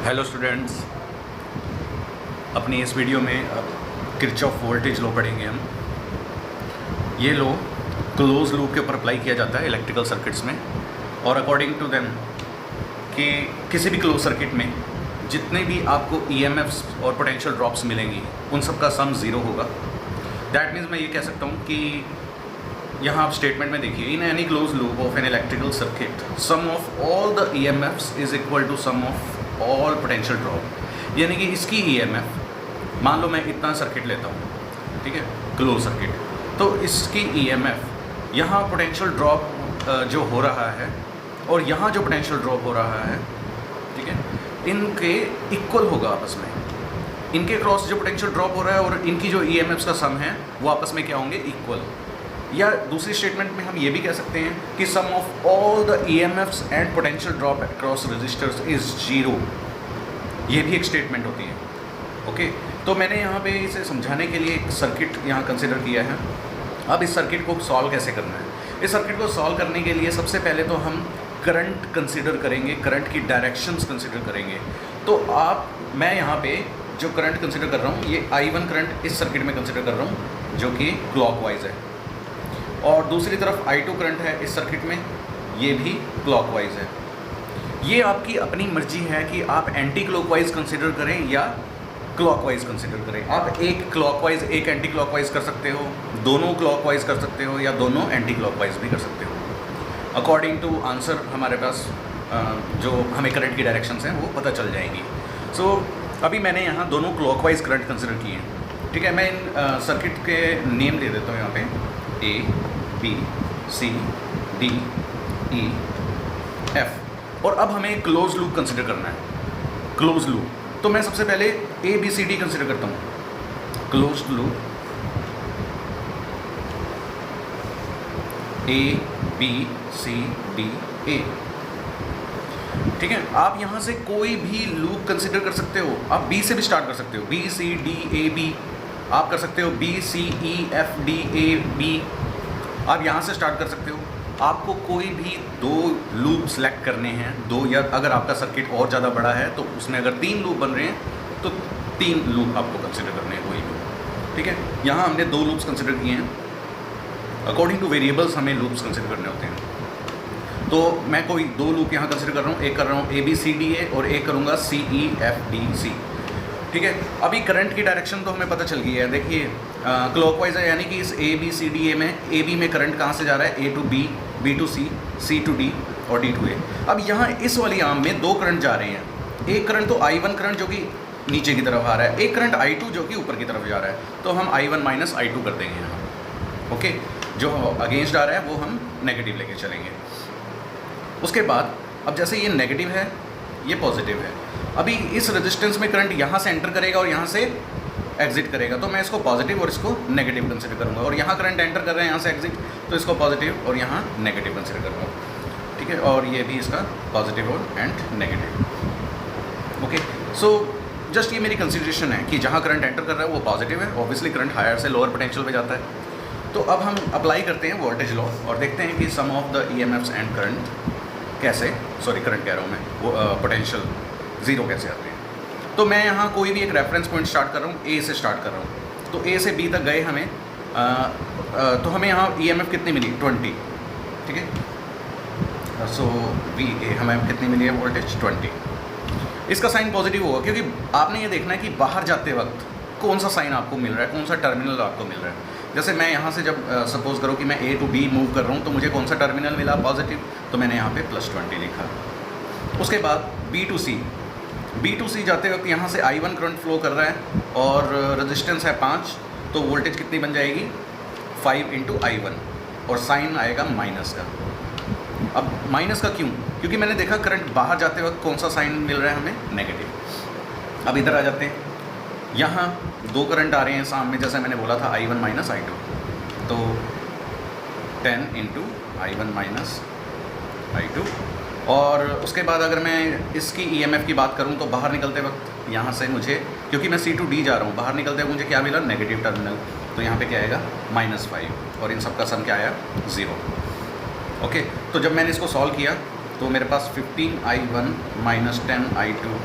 Hello students, अपनी इस video में अब किरचॉफ वोल्टेज लॉ पढ़ेंगे हम। ये लॉ क्लोज लूप के ऊपर अप्लाई किया जाता है इलेक्ट्रिकल सर्किट्स में, और अकॉर्डिंग टू देम कि किसी भी क्लोज सर्किट में जितने भी आपको ईएमएफ्स और पोटेंशियल ड्रॉप्स मिलेंगी उन सब का सम ज़ीरो होगा। दैट मीन्स मैं ये कह सकता हूँ कि यहाँ आप स्टेटमेंट में देखिए, in any close loop of an electrical circuit sum of all the EMFs is equal to sum of all potential drop. यानी कि इसकी ईएमएफ, मान लो मैं इतना सर्किट लेता हूँ, ठीक है, क्लोज सर्किट, तो इसकी ईएमएफ यहाँ पोटेंशियल ड्रॉप जो हो रहा है और यहाँ जो पोटेंशियल ड्रॉप हो रहा है, ठीक है, इनके इक्वल होगा आपस में। इनके क्रॉस जो पोटेंशियल ड्रॉप हो रहा है और इनकी जो ईएमएफ्स का सम है वो आपस में क्या होंगे, इक्वल। या दूसरी स्टेटमेंट में हम ये भी कह सकते हैं कि sum of all the EMFs and potential drop across resistors is zero. ये भी एक स्टेटमेंट होती है। ओके, तो मैंने यहाँ पे इसे समझाने के लिए एक सर्किट यहाँ कंसिडर किया है। अब इस सर्किट को सॉल्व कैसे करना है? इस सर्किट को सॉल्व करने के लिए सबसे पहले तो हम करंट कंसिडर करेंगे, करंट की डायरेक्शंस कंसिडर करेंगे। तो मैं यहाँ पे जो करंट कंसिडर कर रहा हूँ, ये I1 करंट इस सर्किट में कंसिडर कर रहा हूँ जो कि क्लॉकवाइज है, और दूसरी तरफ I2 करंट है इस सर्किट में, ये भी क्लॉकवाइज है। ये आपकी अपनी मर्जी है कि आप एंटी क्लॉकवाइज कंसिडर करें या क्लॉकवाइज कंसिडर करें। आप एक क्लॉकवाइज एक एंटी क्लॉकवाइज कर सकते हो, दोनों क्लॉकवाइज कर सकते हो, या दोनों एंटी क्लॉकवाइज भी कर सकते हो। अकॉर्डिंग टू आंसर हमारे पास जो हमें करंट की डायरेक्शंस हैं वो पता चल जाएंगी। सो अभी मैंने यहाँ दोनों क्लॉकवाइज करंट कंसिडर किए हैं, ठीक है। मैं इन सर्किट के नेम दे देता हूँ यहाँ पे, A, B, C, D, E, F। और अब हमें क्लोज लूप कंसिडर करना है। क्लोज लूप, तो मैं सबसे पहले A, B, C, D consider करता हूँ। Close loop A, B, C, D, A, ठीक है। आप यहाँ से कोई भी लूप कंसिडर कर सकते हो। आप B से भी स्टार्ट कर सकते हो, B, C, D, A, B। आप कर सकते हो B, C, E, F, D, A, B। आप यहाँ से स्टार्ट कर सकते हो। आपको कोई भी दो लूप सेलेक्ट करने हैं, दो, या अगर आपका सर्किट और ज़्यादा बड़ा है तो उसमें अगर 3 लूप बन रहे हैं तो 3 लूप आपको कंसिडर करने हैं कोई भी, ठीक है। यहाँ हमने 2 लूप्स कंसिडर किए हैं। अकॉर्डिंग टू वेरिएबल्स हमें लूप्स कंसिडर करने होते हैं। तो मैं कोई 2 लूप यहाँ कंसिडर कर रहा हूँ। एक कर रहा हूँ A, B, C, D, A, और एक करूँगा C, E, F, D, C, ठीक है। अभी करंट की डायरेक्शन तो हमें पता चल गई है। देखिए, क्लॉकवाइज है, यानी कि इस A, B, C, D, A में A, B में करंट कहाँ से जा रहा है, A to B, B to C, C to D और D to A। अब यहाँ इस वाली आर्म में 2 करंट जा रहे हैं। एक करंट तो I1 करंट जो कि नीचे की तरफ आ रहा है, एक करंट I2 जो कि ऊपर की तरफ जा रहा है। तो हम I1 माइनस I2 कर देंगे यहाँ। ओके, जो अगेंस्ट आ रहा है वो हम नेगेटिव लेके चलेंगे। उसके बाद अब जैसे ये नेगेटिव है, ये पॉजिटिव है, अभी इस रेजिस्टेंस में करंट यहाँ से एंटर करेगा और यहाँ से एग्जिट करेगा, तो मैं इसको पॉजिटिव और इसको नेगेटिव कंसिडर करूँगा। और यहाँ करंट एंटर कर रहे हैं यहाँ से एग्जिट, तो इसको पॉजिटिव और यहाँ नेगेटिव कंसिडर करूँगा, ठीक है। और ये भी इसका पॉजिटिव और and negative. Okay, so just ये मेरी कंसिडरेशन है कि जहाँ करंट एंटर कर रहा है वो पॉजिटिव है। ऑब्वियसली करंट हायर से लोअर पोटेंशियल पे जाता है। तो अब हम अप्लाई करते हैं वोल्टेज लॉ और देखते हैं कि sum of the EMFs and current कैसे, सॉरी करंट कह रहा हूँ मैं, वो पोटेंशियल ज़ीरो कैसे आते हैं। तो मैं यहाँ कोई भी एक रेफरेंस पॉइंट स्टार्ट कर रहा हूँ, A से स्टार्ट कर रहा हूँ। तो A से B तक गए हमें, तो हमें यहाँ EMF कितनी मिली, 20, ठीक है। सो VA हमें कितनी मिली है, वोल्टेज 20। इसका साइन पॉजिटिव होगा क्योंकि आपने ये देखना है कि बाहर जाते वक्त कौन सा साइन आपको मिल रहा है, कौन सा टर्मिनल आपको मिल रहा है। जैसे मैं यहाँ से जब सपोज करो कि मैं A to B मूव कर रहा हूँ, तो मुझे कौन सा टर्मिनल मिला, पॉजिटिव, तो मैंने यहाँ पे +20 लिखा। उसके बाद B to C जाते वक्त यहाँ से I1 करंट फ्लो कर रहा है और रेजिस्टेंस है 5, तो वोल्टेज कितनी बन जाएगी, 5 × I1, और साइन आएगा माइनस का। अब माइनस का क्यों? क्योंकि मैंने देखा करंट बाहर जाते वक्त कौन सा साइन मिल रहा है हमें, नेगेटिव। अब इधर आ जाते हैं, यहाँ 2 करंट आ रहे हैं सामने, जैसे मैंने बोला था I1 माइनस I2, तो 10 × I1 माइनस I2। और उसके बाद अगर मैं इसकी EMF की बात करूं तो बाहर निकलते वक्त यहाँ से मुझे, क्योंकि मैं C to D जा रहा हूँ, बाहर निकलते वक्त मुझे क्या मिला, नेगेटिव टर्मिनल, तो यहाँ पे क्या आएगा, -5, और इन सब का सम क्या आया, 0। ओके, तो जब मैंने इसको सॉल्व किया तो मेरे पास 15I1 - 10I2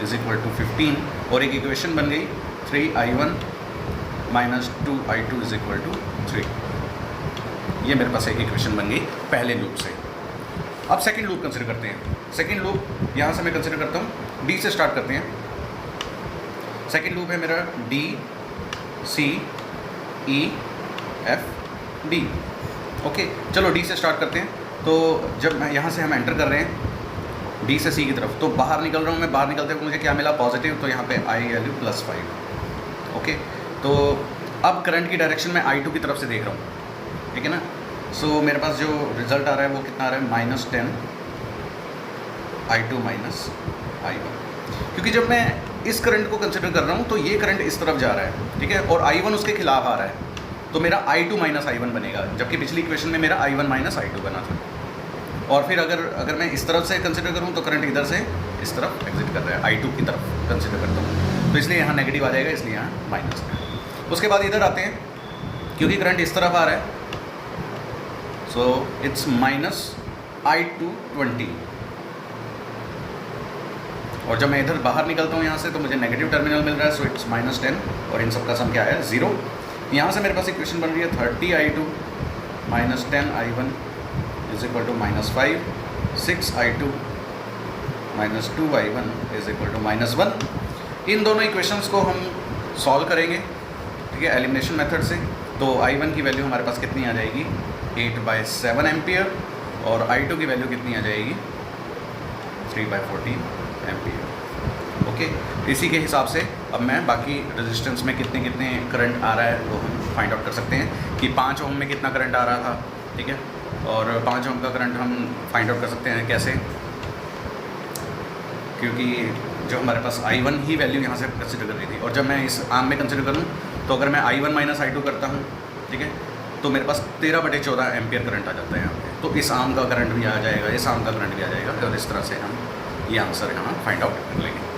is equal to 15 और एक इक्वेशन बन गई 3i1 minus 2i2 is equal to 3। ये मेरे पास एक इक्वेशन बन गई पहले लूप से। अब सेकंड लूप कंसिडर करते हैं। सेकंड लूप यहाँ से मैं कंसिडर करता हूँ, डी से स्टार्ट करते हैं। सेकंड लूप है मेरा D C E F D. Okay, चलो डी से स्टार्ट करते हैं। तो जब मैं यहाँ से हम एंटर कर रहे हैं डी से सी की तरफ, तो बाहर निकल रहा हूँ मैं, बाहर निकलते हुए मुझे क्या मिला, पॉजिटिव, तो यहाँ पे आई वैल्यू +5। ओके, तो अब करंट की डायरेक्शन में I2 की तरफ से देख रहा हूँ, ठीक है ना। सो मेरे पास जो रिज़ल्ट आ रहा है वो कितना आ रहा है, -10 I2 माइनस I1। क्योंकि जब मैं इस करंट को कंसिडर कर रहा हूँ तो ये करंट इस तरफ जा रहा है, ठीक है, और I1 उसके खिलाफ आ रहा है, तो मेरा I2 माइनस I1 बनेगा, जबकि पिछली इक्वेशन में मेरा I1 माइनस I2 बना था। और फिर अगर मैं इस तरफ से कंसिडर करूँ तो करंट इधर से इस तरफ एग्जिट कर रहा है, I2 की तरफ कंसिडर करता हूँ, तो इसलिए यहाँ नेगेटिव आ जाएगा, इसलिए यहाँ माइनस है। उसके बाद इधर आते हैं, क्योंकि करंट इस तरफ आ रहा है, सो इट्स माइनस I2 20। और जब मैं इधर बाहर निकलता हूँ यहाँ से तो मुझे नेगेटिव टर्मिनल मिल रहा है, सो इट्स -10, और इन सब का सम क्या है, 0। यहाँ से मेरे पास इक्वेशन बन रही है 30i2 minus 10i1 is equal to -5, 6i2 minus 2i1 is equal to -1। इन दोनों इक्वेशंस को हम सॉल्व करेंगे, ठीक है, एलिमिनेशन मेथड से। तो I1 की वैल्यू हमारे पास कितनी आ जाएगी, 8/7 एम्पियर, और I2 की वैल्यू कितनी आ जाएगी, 3/14 एम्पियर। ओके, इसी के हिसाब से अब मैं बाकी रेजिस्टेंस में कितने करंट आ रहा है वो हम फाइंड आउट कर सकते हैं कि 5 ओम में कितना करंट आ रहा था, ठीक है, और 5 ओम का करंट हम फाइंड आउट कर सकते हैं कैसे, क्योंकि जो हमारे पास I1 ही वैल्यू यहाँ से कंसिडर कर रही थी, और जब मैं इस आर्म में कंसिडर करूँ तो अगर मैं I1 माइनस I2 करता हूँ, ठीक है, तो मेरे पास 13/14 एम्पियर करंट आ जाता है यहाँ पे। तो इस आर्म का करंट भी आ जाएगा, इस आर्म का करंट भी आ जाएगा, और इस तरह से हम ये आंसर यहाँ फाइंड आउट कर लेंगे।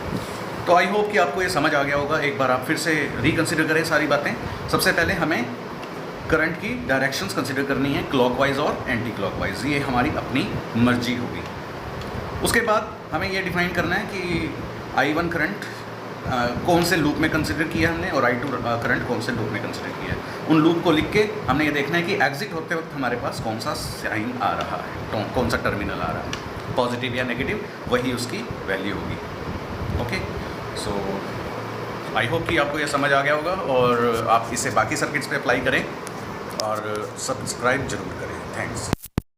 तो आई होप कि आपको ये समझ आ गया होगा। एक बार आप फिर से रिकन्सिडर करें सारी बातें। सबसे पहले हमें करंट की डायरेक्शंस कंसिडर करनी है, क्लॉकवाइज और एंटी क्लॉकवाइज, ये हमारी अपनी मर्जी होगी। उसके बाद हमें ये डिफाइन करना है कि I1 करंट कौन से लूप में कंसिडर किया हमने, और I2 करंट कौन से लूप में कंसिडर किया है। उन लूप को लिख के हमने ये देखना है कि एग्जिट होते वक्त हमारे पास कौन सा साइन आ रहा है, तो कौन सा टर्मिनल आ रहा है, पॉजिटिव या नेगेटिव, वही उसकी वैल्यू होगी। ओके, सो आई होप कि आपको ये समझ आ गया होगा, और आप इसे बाकी सर्किट्स पे अप्लाई करें और सब्सक्राइब जरूर करें। थैंक्स।